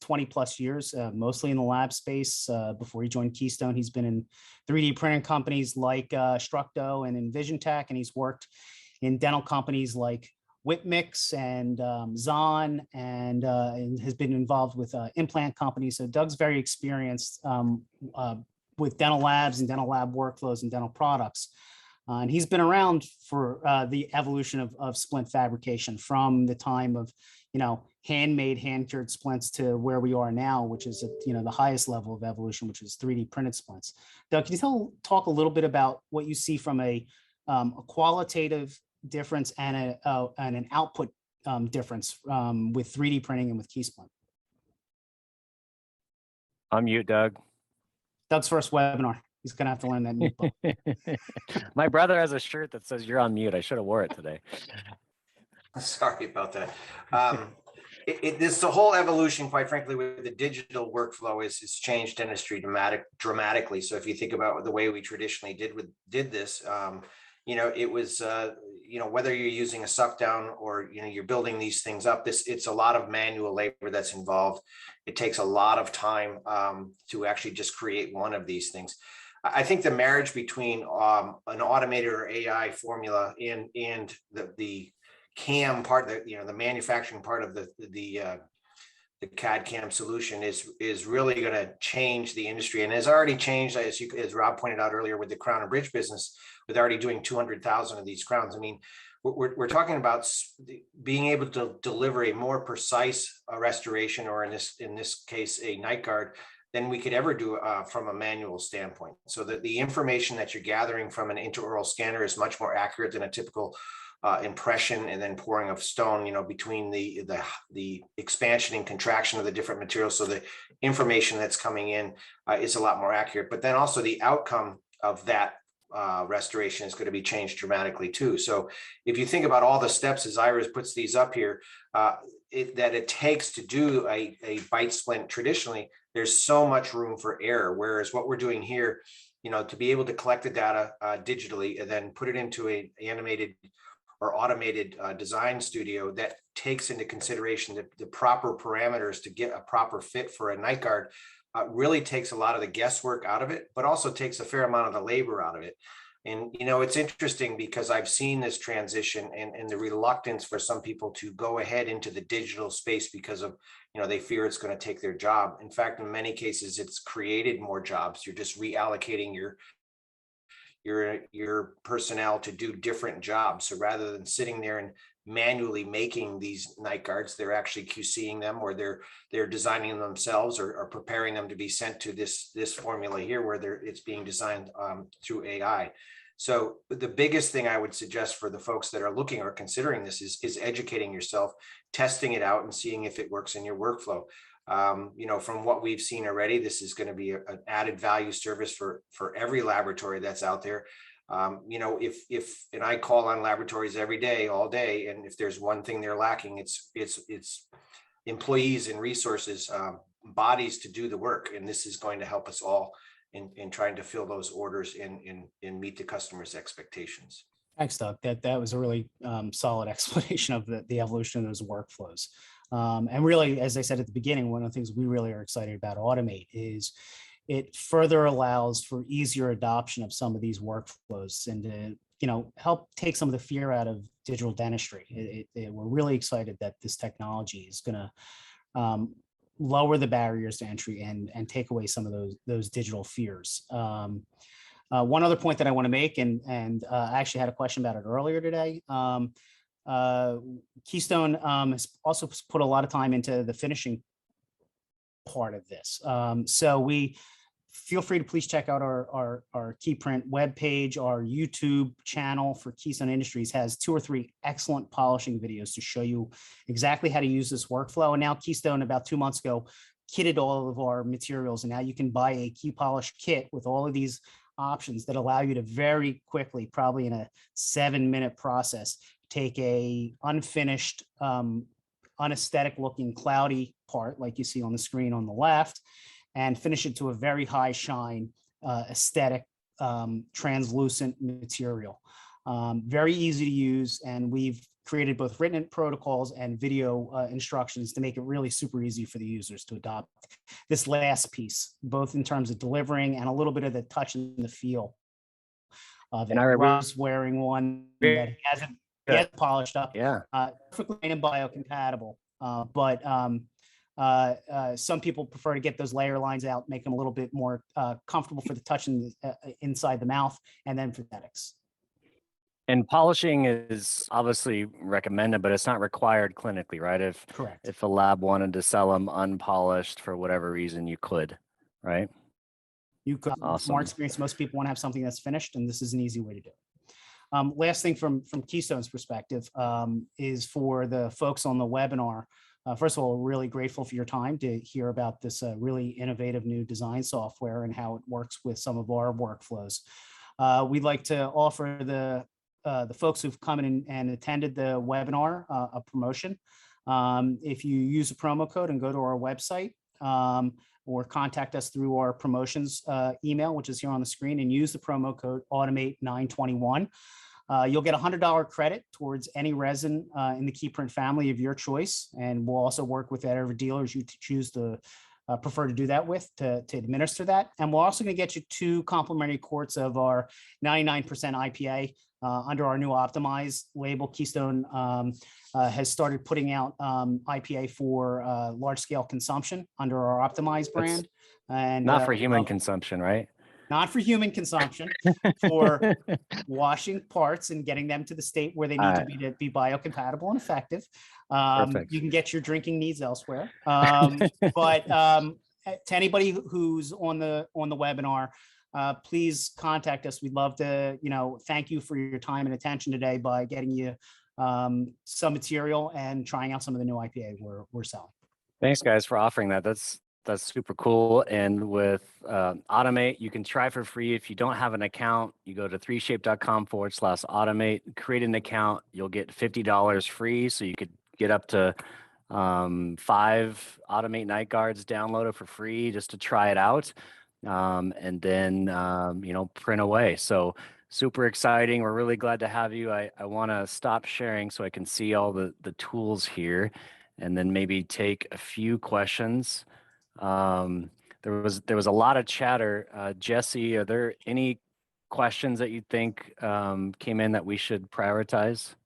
20 plus years, mostly in the lab space. Before he joined Keystone, he's been in 3D printing companies like Structo and EnvisionTech, and he's worked in dental companies like Whitmix and Zahn, and has been involved with implant companies. So Doug's very experienced with dental labs and dental lab workflows and dental products. And he's been around for the evolution of splint fabrication from the time of, handmade, hand-cured splints to where we are now, which is at, the highest level of evolution, which is 3D printed splints. Doug, can you talk a little bit about what you see from a qualitative difference and an output difference with 3D printing and with KeySplint? Unmute, Doug. Doug's first webinar. He's gonna have to learn that mute button. My brother has a shirt that says you're on mute. I should have wore it today. Sorry about that. This the whole evolution, quite frankly, with the digital workflow is changed dentistry dramatically. So if you think about the way we traditionally did this, it was whether you're using a suck down or you're building these things up, it's a lot of manual labor that's involved. It takes a lot of time to actually just create one of these things. I think the marriage between an automated or AI formula and the CAM part, the manufacturing part of the CAD CAM solution is really going to change the industry, and has already changed, as Rob pointed out earlier, with the crown and bridge business, with already doing 200,000 of these crowns. I mean, we're talking about being able to deliver a more precise restoration, or in this case, a night guard, than we could ever do from a manual standpoint. So that the information that you're gathering from an intraoral scanner is much more accurate than a typical impression and then pouring of stone, between the expansion and contraction of the different materials. So the information that's coming in is a lot more accurate, but then also the outcome of that restoration is going to be changed dramatically too. So if you think about all the steps, as Iris puts these up here, that it takes to do a bite splint traditionally, there's so much room for error. Whereas what we're doing here, to be able to collect the data digitally and then put it into an animated or automated design studio that takes into consideration the proper parameters to get a proper fit for a night guard, really takes a lot of the guesswork out of it, but also takes a fair amount of the labor out of it. And, it's interesting because I've seen this transition and the reluctance for some people to go ahead into the digital space because of, they fear it's going to take their job. In fact, in many cases, it's created more jobs. You're just reallocating your personnel to do different jobs. So rather than sitting there and manually making these night guards, they're actually QCing them, or they're designing them themselves, or preparing them to be sent to this formula here where it's being designed through AI. So the biggest thing I would suggest for the folks that are looking or considering this is educating yourself, testing it out, and seeing if it works in your workflow. From what we've seen already, this is going to be an added value service for every laboratory that's out there. And I call on laboratories every day, all day, and if there's one thing they're lacking, it's employees and resources, bodies to do the work. And this is going to help us all in trying to fill those orders and meet the customer's expectations. Thanks, Doug. That was a really solid explanation of the evolution of those workflows. And really, as I said at the beginning, one of the things we really are excited about Automate is it further allows for easier adoption of some of these workflows and to, help take some of the fear out of digital dentistry. We're really excited that this technology is going to lower the barriers to entry and take away some of those digital fears. One other point that I want to make, and I actually had a question about it earlier today. Keystone has also put a lot of time into the finishing part of this. So we feel free to please check out our KeyPrint webpage. Our YouTube channel for Keystone Industries has 2 or 3 excellent polishing videos to show you exactly how to use this workflow. And now Keystone, about 2 months ago, kitted all of our materials. And now you can buy a key polish kit with all of these options that allow you to very quickly, probably in a 7-minute process, take a unfinished, unaesthetic looking cloudy part like you see on the screen on the left, and finish it to a very high shine, aesthetic, translucent material. Very easy to use, and we've created both written protocols and video instructions to make it really super easy for the users to adopt this last piece, both in terms of delivering and a little bit of the touch and the feel of it. Rob's wearing one that he hasn't polished up. Yeah. Perfectly and biocompatible, but some people prefer to get those layer lines out, make them a little bit more comfortable for the touch inside the mouth, and then for aesthetics. And polishing is obviously recommended, but it's not required clinically, right? Correct. If a lab wanted to sell them unpolished for whatever reason, you could, right? You could. Awesome. From our experience, most people want to have something that's finished, and this is an easy way to do it. Last thing from Keystone's perspective is for the folks on the webinar. First of all, really grateful for your time to hear about this really innovative new design software and how it works with some of our workflows. We'd like to offer the folks who've come in and attended the webinar a promotion. If you use a promo code and go to our website or contact us through our promotions email, which is here on the screen, and use the promo code Automate 921. You'll get $100 credit towards any resin in the KeyPrint family of your choice. And we'll also work with whatever dealers you choose to prefer to do that with to administer that. And we're also going to get you 2 complimentary quarts of our 99% IPA under our new optimized label. Keystone has started putting out IPA for large scale consumption under our optimized brand. And not for human consumption, right? Not for human consumption, for washing parts and getting them to the state where they need to be biocompatible and effective. You can get your drinking needs elsewhere. But to anybody who's on the webinar, please contact us. We'd love to, thank you for your time and attention today by getting you some material and trying out some of the new IPA we're selling. Thanks, guys, for offering that. That's super cool. And with Automate, you can try for free. If you don't have an account, you go to 3shape.com/automate, create an account. You'll get $50 free. So you could get up to 5 Automate Nightguards downloaded for free just to try it out. And then, print away. So super exciting. We're really glad to have you. I want to stop sharing so I can see all the tools here and then maybe take a few questions. There was a lot of chatter. Jesse, are there any questions that you think came in that we should prioritize?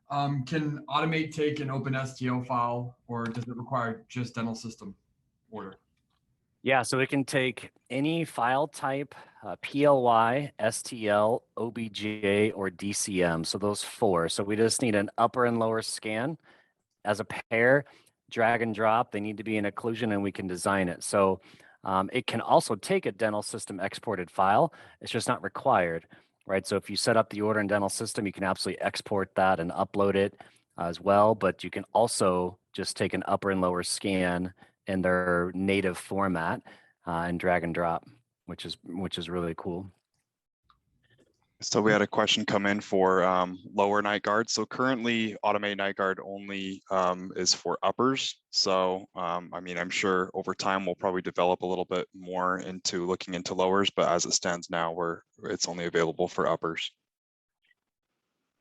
Can Automate take an OpenSTL file, or does it require just dental system order? Yeah, so it can take any file type, PLY, STL, OBJ, or DCM. So those 4. So we just need an upper and lower scan as a pair. Drag and drop, they need to be in occlusion, and we can design it. So it can also take a dental system exported file. It's just not required, right? So if you set up the order in dental system, you can absolutely export that and upload it as well. But you can also just take an upper and lower scan in their native format and drag and drop, which is really cool. So we had a question come in for lower night guard. So currently Automate Nightguard only is for uppers. So I'm sure over time we'll probably develop a little bit more into looking into lowers, but as it stands now, it's only available for uppers.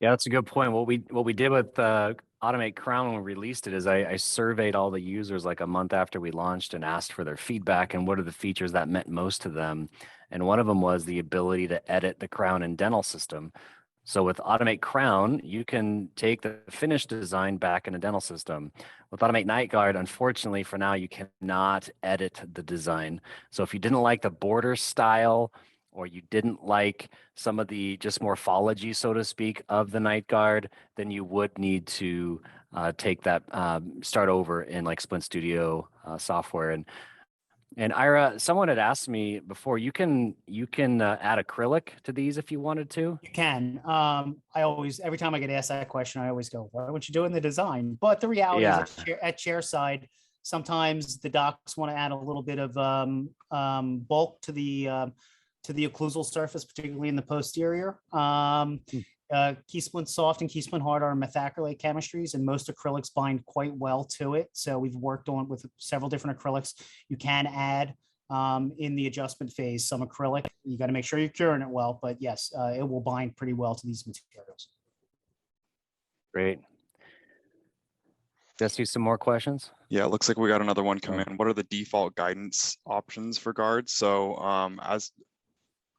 Yeah, that's a good point. What we did with Automate Crown when we released it is I surveyed all the users like a month after we launched and asked for their feedback and what are the features that meant most to them. And one of them was the ability to edit the crown and dental system. So with Automate Crown, you can take the finished design back in a dental system. With Automate Nightguard, unfortunately for now, you cannot edit the design. So if you didn't like the border style or you didn't like some of the just morphology, so to speak, of the night guard, then you would need to take that, start over in like Splint Studio software. And Ira, someone had asked me before, you can add acrylic to these if you wanted to. You can. I always, every time I get asked that question, I always go, why would you do it in the design? But the reality Yeah. is at chair side, sometimes the docs want to add a little bit of bulk to the occlusal surface, particularly in the posterior. Keysplint soft and Keysplint hard are methacrylate chemistries, and most acrylics bind quite well to it. So we've worked on with several different acrylics. You can add in the adjustment phase some acrylic. You got to make sure you're curing it well, but yes, it will bind pretty well to these materials. Great. Jesse, some more questions? Yeah, it looks like we got another one come Okay. in. What are the default guidance options for guards? So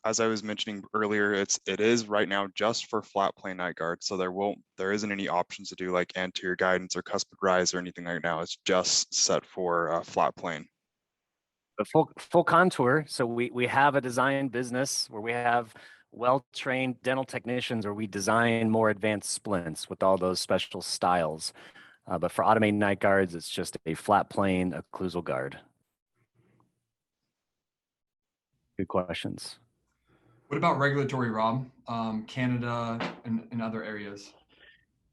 as I was mentioning earlier, it is right now just for flat plane night guard. So there isn't any options to do like anterior guidance or cuspid rise or anything right now. It's just set for flat plane. The full contour. So we have a design business where we have well-trained dental technicians, where we design more advanced splints with all those special styles. But for Automate Nightguards, it's just a flat plane occlusal guard. Good questions. What about regulatory, Rob? Canada and other areas?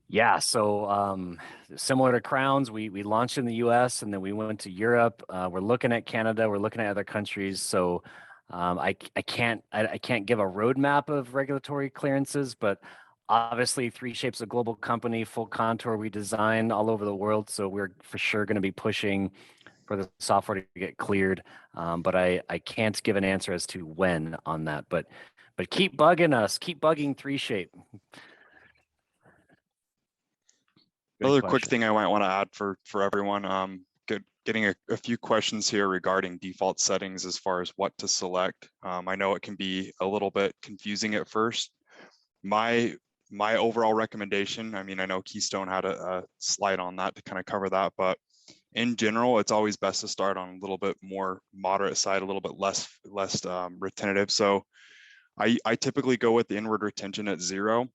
Yeah, so similar to crowns, we launched in the US and then we went to Europe. We're looking at Canada, we're looking at other countries. So I can't give a roadmap of regulatory clearances, but obviously 3Shape's a global company, FullContour we design all over the world. So we're for sure going to be pushing for the software to get cleared. But I can't give an answer as to when on that, but keep bugging us, keep bugging 3Shape. Another quick thing I might want to add for everyone, getting a few questions here regarding default settings as far as what to select. I know it can be a little bit confusing at first. My overall recommendation, I mean, I know Keystone had a slide on that to kind of cover that, but in general, it's always best to start on a little bit more moderate side, a little bit less retentive. So I typically go with the inward retention at 0.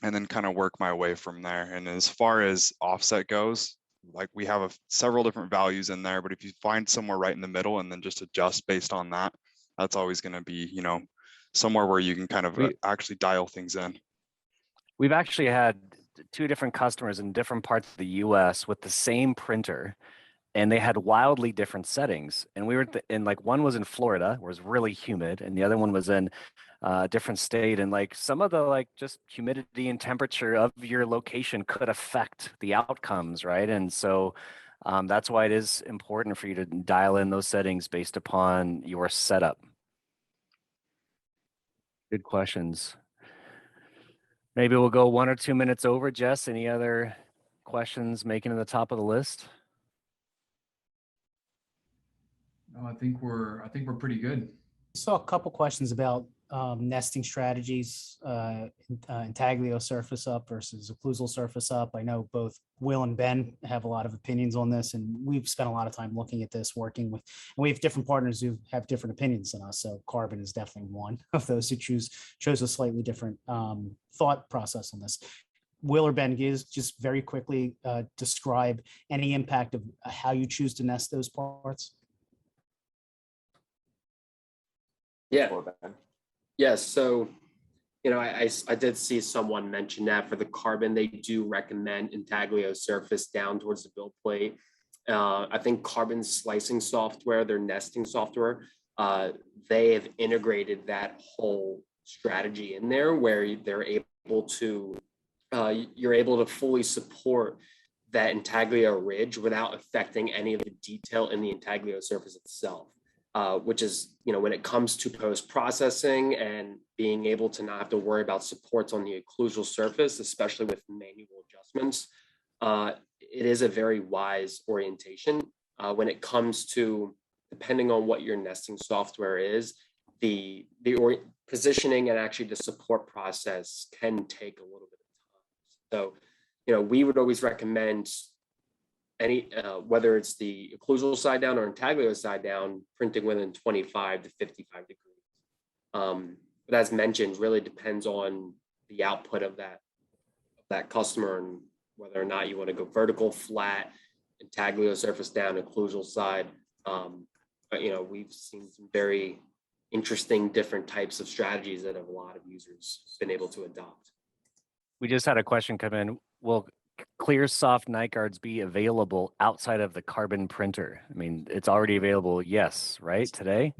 And then kind of work my way from there. And as far as offset goes, like we have several different values in there, but if you find somewhere right in the middle and then just adjust based on that, that's always going to be, you know, somewhere where you can kind of actually dial things in. We've actually had 2 different customers in different parts of the US with the same printer, and they had wildly different settings. And we were in like, one was in Florida where it was really humid, and the other one was in a different state. And like some of the like just humidity and temperature of your location could affect the outcomes, right? And so that's why it is important for you to dial in those settings based upon your setup. Good questions. Maybe we'll go 1 or 2 minutes over. Jess, any other questions making it to the top of the list? No, I think we're pretty good. Saw a couple questions about nesting strategies, intaglio surface up versus occlusal surface up. I know both Will and Ben have a lot of opinions on this, and we've spent a lot of time looking at this, working with, and we have different partners who have different opinions than us. So Carbon is definitely one of those who chose a slightly different thought process on this. Will or Ben, just very quickly describe any impact of how you choose to nest those parts. Yeah. Yes. So, you know, I did see someone mention that for the Carbon, they do recommend intaglio surface down towards the build plate. I think Carbon's slicing software, their nesting software, they have integrated that whole strategy in there where they're able to, you're able to fully support that intaglio ridge without affecting any of the detail in the intaglio surface itself. Which is, you know, when it comes to post-processing and being able to not have to worry about supports on the occlusal surface, especially with manual adjustments, it is a very wise orientation. When it comes to, depending on what your nesting software is, the positioning and actually the support process can take a little bit of time. So, you know, we would always recommend any, whether it's the occlusal side down or intaglio side down, printing within 25 to 55 degrees. But as mentioned, really depends on the output of that customer and whether or not you want to go vertical, flat, intaglio surface down, occlusal side. But we've seen some very interesting different types of strategies that a lot of users been able to adopt. We just had a question come in. Will clear soft night guards be available outside of the carbon printer? I mean, it's already available. Yes, right, today?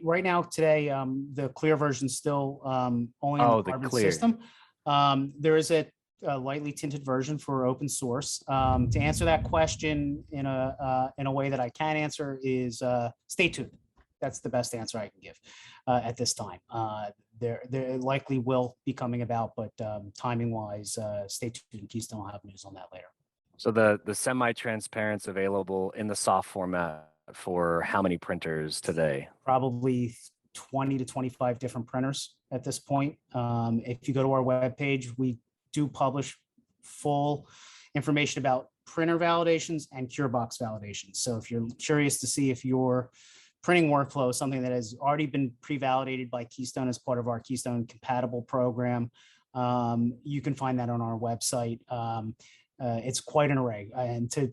Right now today, the clear version is still only in the carbon clear system. There is a lightly tinted version for open source. To answer that question in a way that I can answer is stay tuned. That's the best answer I can give at this time. There likely will be coming about, but timing wise, stay tuned. Keystone will have news on that later. So the semi-transparent's available in the soft format for how many printers today? Probably 20 to 25 different printers at this point. If you go to our webpage, we do publish full information about printer validations and cure box validations. So if you're curious to see if your printing workflow is something that has already been pre-validated by Keystone as part of our Keystone compatible program, you can find that on our website. It's quite an array. And to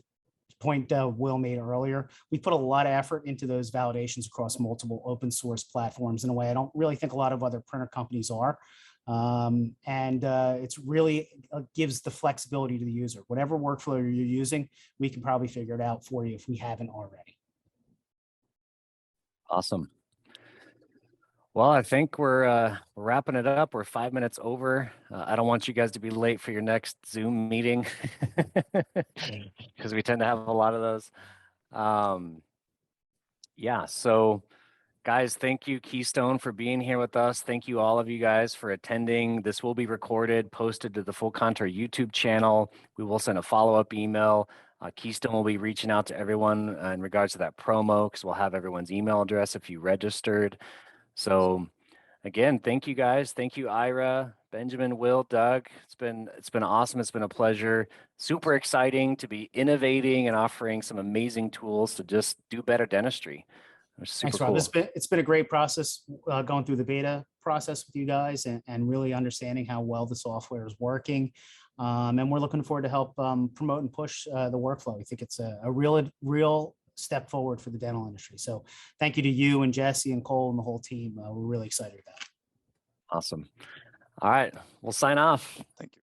point Will made earlier, we put a lot of effort into those validations across multiple open source platforms in a way I don't really think a lot of other printer companies are. It's really gives the flexibility to the user. Whatever workflow you're using, we can probably figure it out for you if we haven't already. Awesome. Well, I think we're wrapping it up. We're 5 minutes over. I don't want you guys to be late for your next Zoom meeting because we tend to have a lot of those. Yeah, so guys, thank you, Keystone, for being here with us. Thank you, all of you guys, for attending. This will be recorded, posted to the FullContour YouTube channel. We will send a follow-up email. Keystone will be reaching out to everyone in regards to that promo because we'll have everyone's email address if you registered. So again, thank you guys. Thank you, Ira, Benjamin, Will, Doug. It's been awesome. It's been a pleasure. Super exciting to be innovating and offering some amazing tools to just do better dentistry. Thanks, Rob. Cool. It's been a great process going through the beta process with you guys and really understanding how well the software is working. And we're looking forward to help promote and push the workflow. We think it's a real step forward for the dental industry. So thank you to you and Jesse and Cole and the whole team. We're really excited about it. Awesome. All right, we'll sign off. Thank you.